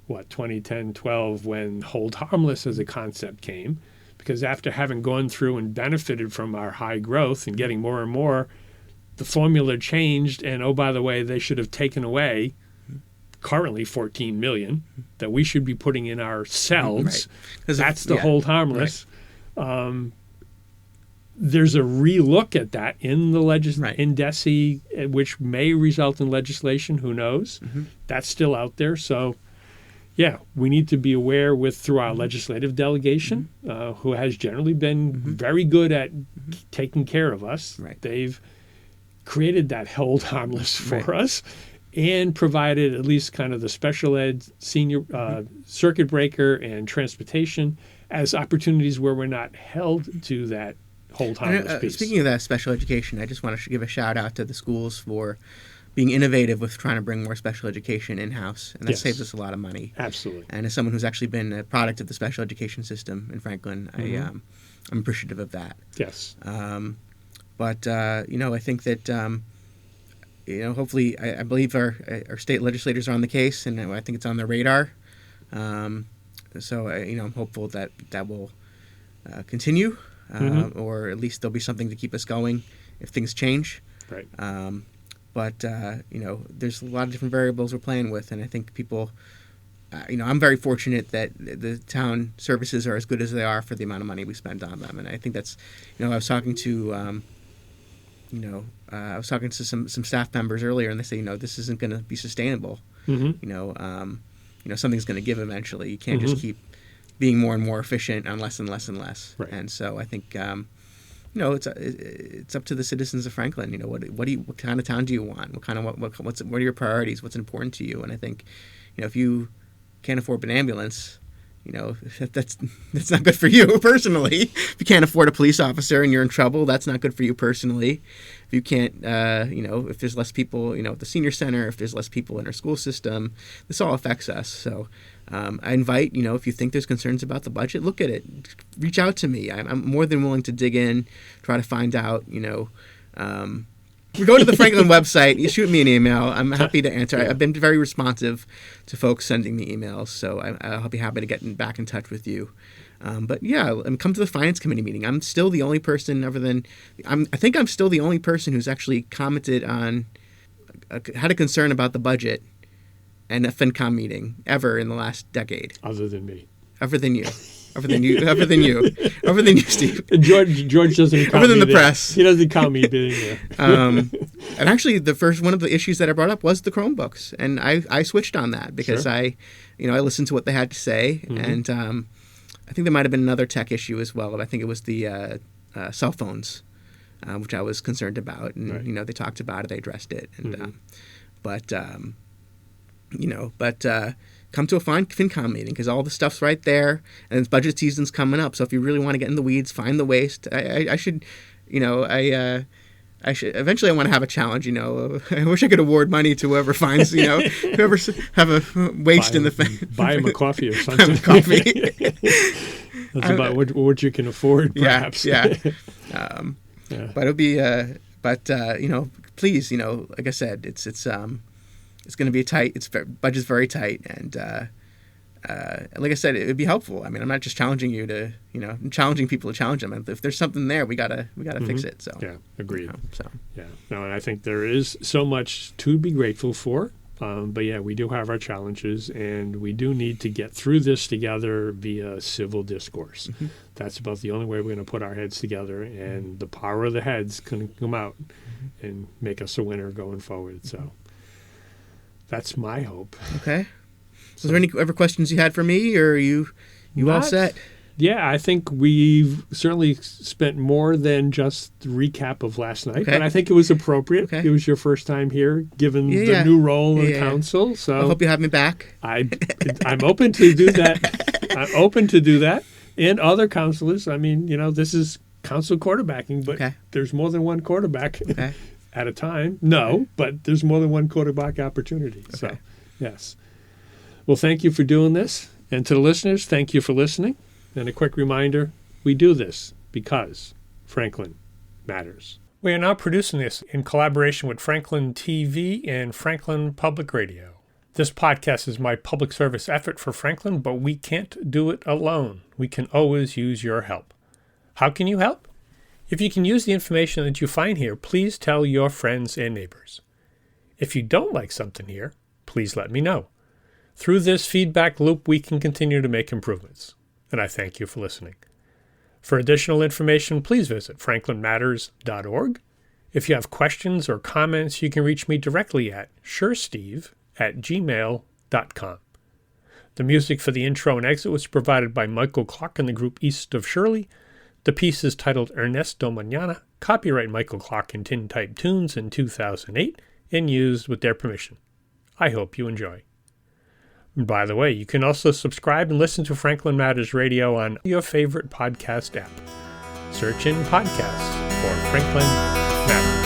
2010, 12, when hold harmless as a concept came, because after having gone through and benefited from our high growth and getting more and more, the formula changed, and oh, by the way, they should have taken away currently 14 million that we should be putting in ourselves. Right. That's the hold harmless. Right. There's a relook at that in the in DESE, which may result in legislation. Who knows? That's still out there. So, yeah, we need to be aware through our legislative delegation, who has generally been very good at taking care of us. Right. They've created that hold harmless for us and provided at least kind of the special ed, senior circuit breaker, and transportation as opportunities where we're not held to that hold harmless piece. Speaking of that special education, I just want to give a shout out to the schools for being innovative with trying to bring more special education in-house, and that saves us a lot of money. Absolutely. And as someone who's actually been a product of the special education system in Franklin, I'm appreciative of that. Yes. But I think that hopefully, I believe our state legislators are on the case, and I think it's on their radar. So I'm hopeful that will continue. Or at least there'll be something to keep us going if things change. Right. But there's a lot of different variables we're playing with, and I think people I'm very fortunate that the town services are as good as they are for the amount of money we spend on them, and I think that's, I was talking to, some staff members earlier, and they say, this isn't going to be sustainable. Something's going to give eventually. You can't just keep being more and more efficient on less and less and less. Right. And so I think, it's up to the citizens of Franklin. What kind of town do you want? What are your priorities? What's important to you? And I think, if you can't afford an ambulance, that's not good for you personally. If you can't afford a police officer and you're in trouble, that's not good for you personally. If you can't, if there's less people, at the senior center, if there's less people in our school system, this all affects us. So I invite, if you think there's concerns about the budget, look at it. Reach out to me. I'm more than willing to dig in, try to find out, go to the Franklin website. You shoot me an email. I'm happy to answer. I've been very responsive to folks sending me emails, so I'll be happy to get back in touch with you. But yeah, come to the Finance Committee meeting. I'm still the only person I think I'm still the only person who's actually commented on, had a concern about the budget and a FinCom meeting ever in the last decade. Other than me. Other than you. Other than you, Steve. George doesn't count other than me the there. press. He doesn't count me being there. And actually, one of the issues that I brought up was the Chromebooks, and I switched on that because Sure. I listened to what they had to say, and I think there might have been another tech issue as well. I think it was the cell phones, which I was concerned about, and Right. they talked about it, they addressed it, and come to a FinCom meeting because all the stuff's right there, and it's budget season's coming up. So if you really want to get in the weeds, find the waste. I should eventually I want to have a challenge. I wish I could award money to whoever finds whoever have a waste in the buy him a coffee or buy something. him a coffee. That's about what you can afford, perhaps. Yeah. Yeah. But it'll be please, like I said, it's going to be budget's very tight, and like I said, it would be helpful. I mean, I'm not just challenging you to, I'm challenging people to challenge them. And if there's something there, we gotta fix it. So Yeah, agreed. So Yeah, no, and I think there is so much to be grateful for. But yeah, we do have our challenges, and we do need to get through this together via civil discourse. That's about the only way we're going to put our heads together, and the power of the heads can come out and make us a winner going forward. So that's my hope. Okay. Was there any other questions you had for me, or are you all set? Yeah, I think we've certainly spent more than just the recap of last night, Okay. but I think it was appropriate. Okay. It was your first time here, given the Yeah. new role in Yeah. council. So I hope you have me back. I'm open to do that. I'm open to do that. And other councilors, I mean, this is council quarterbacking, but Okay. there's more than one quarterback Okay. at a time. No, but there's more than one quarterback opportunity. So, Okay. yes. Well, thank you for doing this. And to the listeners, thank you for listening. And a quick reminder, we do this because Franklin matters. We are now producing this in collaboration with Franklin TV and Franklin Public Radio. This podcast is my public service effort for Franklin, but we can't do it alone. We can always use your help. How can you help? If you can use the information that you find here, please tell your friends and neighbors. If you don't like something here, please let me know. Through this feedback loop, we can continue to make improvements. And I thank you for listening. For additional information, please visit franklinmatters.org. If you have questions or comments, you can reach me directly at suresteve@gmail.com. The music for the intro and exit was provided by Michael Clark and the group East of Shirley. The piece is titled Ernesto Mañana, copyright Michael Clark and Tintype Tunes in 2008, and used with their permission. I hope you enjoy. By the way, you can also subscribe and listen to Franklin Matters Radio on your favorite podcast app. Search in podcasts for Franklin Matters.